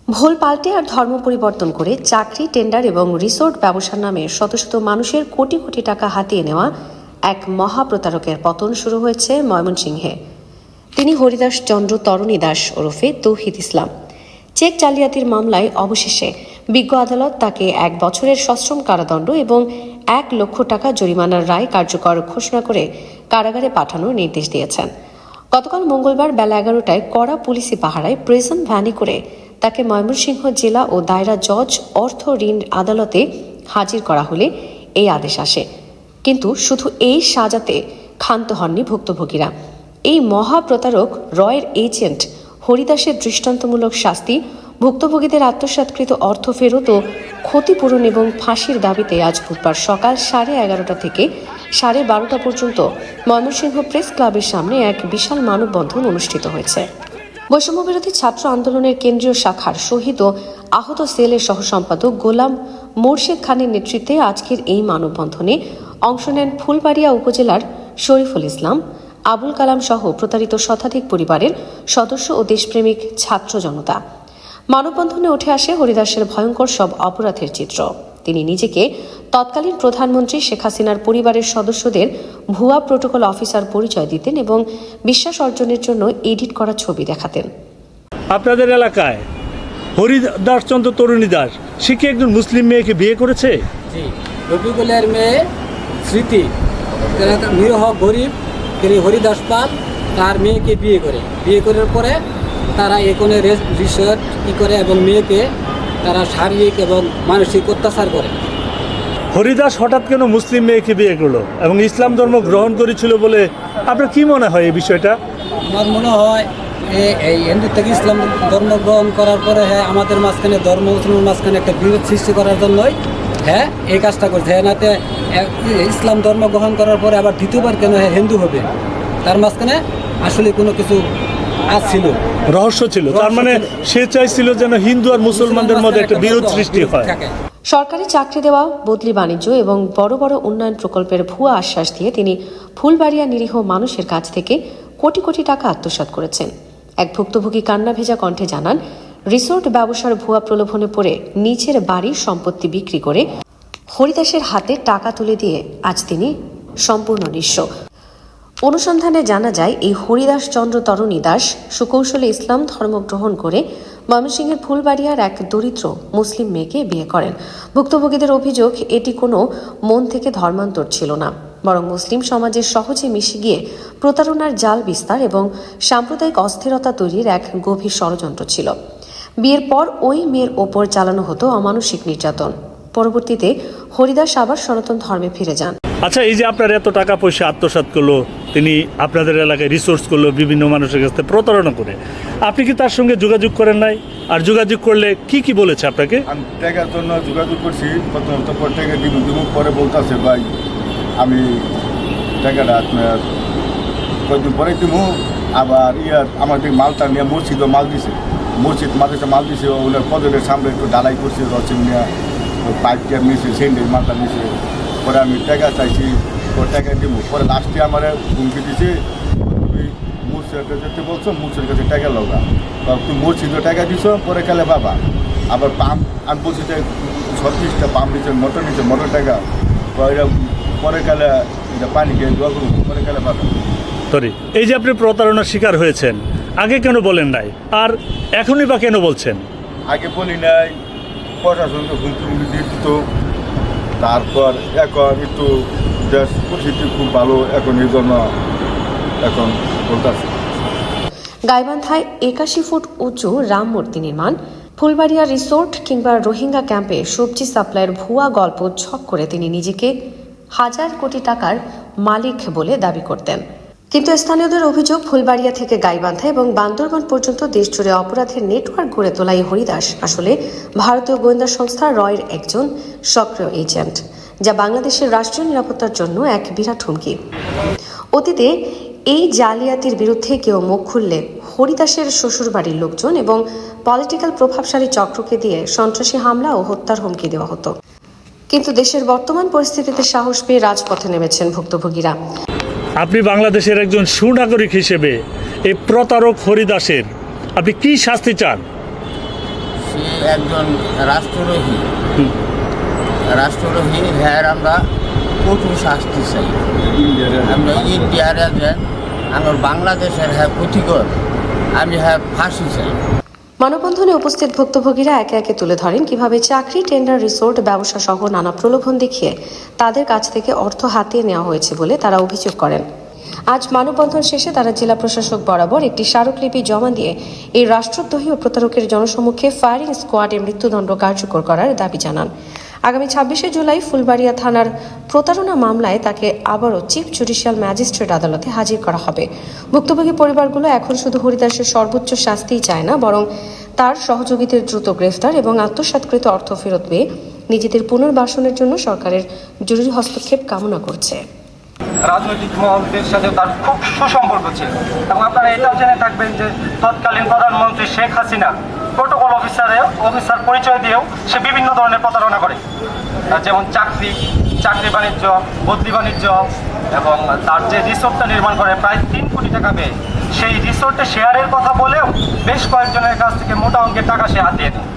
ভুল পাল্টে আর ধর্ম পরিবর্তন করে চাকরি, টেন্ডার এবং রিসোর্ট ব্যবসার নামে শত শত মানুষের কোটি কোটি টাকা হাতিয়ে নেওয়া এক মহাপ্রতারকের পতন শুরু হয়েছে ময়মনসিংহে। তিনি হরিদাস চন্দ্র তরণী দাস ওরফে তৌহিদ ইসলাম। চেক জালিয়াতির মামলায় অবশেষে বিজ্ঞ আদালত তাকে 1 বছরের সশ্রম কারাদণ্ড এবং 1 লক্ষ টাকা জরিমানার রায় কার্যকর ঘোষণা করে কারাগারে পাঠানোর নির্দেশ দিয়েছেন। গতকাল মঙ্গলবার বেলা 11টায় কড়া পুলিশি পাহারায় প্রিজন ভ্যানে করে তাকে ময়মনসিংহ জেলা ও দায়রা জজ অর্থ ঋণ আদালতে হাজির করা হলে এই আদেশ আসে। কিন্তু শুধু এই সাজাতে ক্ষান্ত হননি ভুক্তভোগীরা। এই মহাপ্রতারক রয়ের এজেন্ট হরিদাসের দৃষ্টান্তমূলক শাস্তি, ভুক্তভোগীদের আত্মসাৎকৃত অর্থ ফেরত ও ক্ষতিপূরণ এবং ফাঁসির দাবিতে আজ বুধবার সকাল 11:30 থেকে 12:30 পর্যন্ত ময়মনসিংহ প্রেস ক্লাবের সামনে এক বিশাল মানববন্ধন অনুষ্ঠিত হয়েছে। বৈষম্যবিরোধী ছাত্র আন্দোলনের কেন্দ্রীয় শাখার শহীদ ও আহত সেলের সহসম্পাদক গোলাম মোর্শেদ খানের নেতৃত্বে আজকের এই মানববন্ধনে অংশ নেন ফুলবাড়িয়া উপজেলার শরীফুল ইসলাম, আবুল কালাম সহ প্রতারিত শতাধিক পরিবারের সদস্য ও দেশপ্রেমিক ছাত্র জনতা। মানববন্ধনে উঠে আসে হরিদাসের ভয়ঙ্কর সব অপরাধের চিত্র। তিনি নিজেকে তৎকালীন প্রধানমন্ত্রী শেখ হাসিনার পরিবারের সদস্যদের ভুয়া প্রোটোকল অফিসার পরিচয় দিতেন এবং বিশ্বাস অর্জনের জন্য এডিট করা ছবি দেখাতেন। আপনাদের এলাকায় হরিদাস চন্দ্র তরুণী দাস সে কি একজন মুসলিম মেয়েকে বিয়ে করেছে? জি, রবিকুলের মেয়ে স্মৃতি নিরহ গরিব হরিদাস পাল তার মেয়েকে বিয়ে করার পরে তারা এখানে রিসোর্ট করে এবং মেয়েকে তারা শারীরিক এবং মানসিক অত্যাচার করে। হরিদাস হঠাৎ কেন মুসলিম মেয়েকে বিয়ে করলো এবং ইসলাম ধর্ম গ্রহণ করেছিল বলে আপনার কি মনে হয় এই বিষয়টা? আমার মনে হয় এই হিন্দু থেকে ইসলাম ধর্ম গ্রহণ করার পরে আমাদের মাঝখানে ধর্ম মুসলিমের মাঝখানে একটা বিরোধ সৃষ্টি করার জন্যই এই কাজটা করছে। নাতে ইসলাম ধর্ম গ্রহণ করার পরে আবার দ্বিতীয়বার কেন হিন্দু হবে, তার মাঝখানে আসলে কোনো কিছু ছিল, রহস্য ছিল। তার মানে সে চাইছিল যেন হিন্দু আর মুসলমানদের মধ্যে একটা বিরোধ সৃষ্টি হয়। সরকারি চাকরি দেওয়া, বদলি বাণিজ্য এবং বড় বড় উন্নয়ন প্রকল্পের ভুয়া আশ্বাস দিয়ে তিনি ফুলবাড়িয়া নিরীহ মানুষের কাছ থেকে কোটি কোটি টাকা আত্মসাৎ করেছেন। এক ভুক্তভোগী কান্না ভেজা কণ্ঠে জানান, রিসোর্ট ব্যবসার ভুয়া প্রলোভনে পড়ে নিজের বাড়ির সম্পত্তি বিক্রি করে হরিদাসের হাতে টাকা তুলে দিয়ে আজ তিনি সম্পূর্ণ নিঃস্ব। অনুসন্ধানে জানা যায়, এই হরিদাস চন্দ্র তরণী দাস সুকৌশলে ইসলাম ধর্ম গ্রহণ করে ময়মনসিংহের ফুলবাড়িয়ার এক দরিদ্র মুসলিম মেয়েকে বিয়ে করেন। ভুক্তভোগীদের অভিযোগ, এটি কোনো মন থেকে ধর্মান্তর ছিল না, বরং মুসলিম সমাজের সহজে মিশে গিয়ে প্রতারণার জাল বিস্তার এবং সাম্প্রদায়িক অস্থিরতা তৈরির এক গভীর ষড়যন্ত্র ছিল। বিয়ের পর ওই মেয়ের ওপর চালানো হতো অমানসিক নির্যাতন। পরবর্তীতে হরিদাস আবার সনাতন ধর্মে ফিরে যান। আচ্ছা, এই যে আপনার এত টাকা পয়সা আত্মসাৎ করলো, তিনি আপনাদের এলাকায় রিসোর্স করলো বিভিন্ন মানুষের কাছ থেকে প্রতারণা করে, আপনি কি তার সঙ্গে যোগাযোগ করেন নাই? আর যোগাযোগ করলে কি বলেছে আপনাকে? আমি টাকার জন্য যোগাযোগ করছি, প্রথমত টাকা দিব পরে বলতেছে ভাই আমি টাকাটা আপনার কয়েকদিন পরে দিব। আবার আমাদের মালটা নিয়ে মসজিদও মাল দিছে, মাদ্রাসা মাল দিছে, ওনার পদের সামনে একটু ডালাই করছে, রসিম নিয়ে পাইপ ক্যাপ নিয়েছে, সেন্ডের মালটা নিয়েছে। পরে আমি টাকা চাইছি, ও টাকা দিব। পরে লাস্টে আমার হুমকি দিছে, তুমি মুর্শিদে যেতে বলছো, মুর্শিদের কাছে টাকা লগা, তুমি মসজিদও টাকা দিছো, পরে কালে বাবা আবার পাম্প আমি বলছি যে 36টা পাম্প নিচ্ছে, মোটর টাকা, পরে কালে এটা পানি খেয়ে দোয়া করুন, পরে কালে পাবে। সরি, এই যে আপনি প্রতারণার শিকার হয়েছেন, আগে কেন বলেন নাই আর এখনই বা কেন বলছেন? আগে বলি নাই, প্রশাসনকে হুমকি দিয়ে দিত। তারপর এখন একটু দেশ পরিস্থিতি খুব ভালো, এখন এই জন্য এখন বলতেছে। গাইবান্ধায় 81 ফুট উঁচু রাম মূর্তি নির্মাণ, ফুলবাড়িয়া রিসোর্ট কিংবা রোহিঙ্গা ক্যাম্পে সবজি সাপ্লাইয়ের ভুয়া গল্প ছক করে তিনি নিজেকে 1000 কোটি টাকার মালিক বলে দাবি করতেন। কিন্তু স্থানীয়দের অভিযোগ, ফুলবাড়িয়া থেকে গাইবান্ধা এবং বান্দরবান পর্যন্ত দেশজুড়ে অপরাধের নেটওয়ার্ক গড়ে তোলা এই হরিদাস আসলে ভারতীয় গোয়েন্দা সংস্থা রয়ের একজন সক্রিয় এজেন্ট, যা বাংলাদেশের রাষ্ট্রীয় নিরাপত্তার জন্য এক বিরাট হুমকি। অতীতে এই জালিয়াতির বিরুদ্ধে কেউ মুখ খুললে হরিদাসের শ্বশুরবাড়ির লোকজন এবং পলিটিক্যাল প্রভাবশালী চক্রকে দিয়ে সন্ত্রাসী হামলা ও হত্যার হুমকি দেওয়া হতো। কিন্তু দেশের বর্তমান পরিস্থিতিতে সাহস পেয়ে রাজপথে নেমেছেন ভুক্তভোগীরা। আপনি বাংলাদেশের একজন সুনাগরিক হিসেবে এই প্রতারক হরিদাসের আপনি কি শাস্তি চান? সে একজন রাষ্ট্রদ্রোহী হ্যাঁ আমরা কঠোর শাস্তি চাই। আমরা ইন্ডিয়ার এজেন্ট আমার বাংলাদেশের হ্যাঁ ক্ষতিকর, আমি হ্যাঁ ফাঁসি চাই। মানববন্ধনে উপস্থিত ভুক্তভোগীরা একে একে তুলে ধরেন কিভাবে চাকরি, টেন্ডার, রিসোর্ট ব্যবসা সহ নানা প্রলোভন দেখিয়ে তাদের কাছ থেকে অর্থ হাতিয়ে নেওয়া হয়েছে বলে তারা অভিযোগ করেন। আজ মানববন্ধন শেষে তারা জেলা প্রশাসক বরাবর একটি স্মারকলিপি জমা দিয়ে এই রাষ্ট্রদ্রোহী ও প্রতারকের জনসম্মুখে ফায়ারিং স্কোয়াডে মৃত্যুদণ্ড কার্যকর করার দাবি জানান। আগামী 26শে জুলাই ফুলবাড়িয়া থানার প্রতারণা মামলায় তাকে আবারও চিফ জুডিশিয়াল ম্যাজিস্ট্রেট আদালতে হাজির করা হবে। ভুক্তভোগী পরিবারগুলো এখন শুধু হরিদাসের সর্বোচ্চ শাস্তিই চায় না, বরং তার সহযোগীদের দ্রুত গ্রেফতার এবং আত্মসাৎকৃত অর্থ ফেরত পেয়ে নিজেদের পুনর্বাসনের জন্য সরকারের জরুরি হস্তক্ষেপ কামনা করছে। রাজনৈতিক মহলদের সাথে তার খুব সুসম্পর্ক ছিল এবং আপনারা এটাও জেনে থাকবেন যে তৎকালীন প্রধানমন্ত্রী শেখ হাসিনা প্রোটোকল অফিসার পরিচয় দিয়েও সে বিভিন্ন ধরনের প্রতারণা করে, যেমন চাকরি বাণিজ্য, বদলি বাণিজ্য এবং তার যে রিসোর্টটা নির্মাণ করে প্রায় 3 কোটি টাকা পেয়ে সেই রিসোর্টে শেয়ারের কথা বলেও বেশ কয়েকজনের কাছ থেকে মোটা অঙ্কের টাকা সে হাতিয়ে দেয়।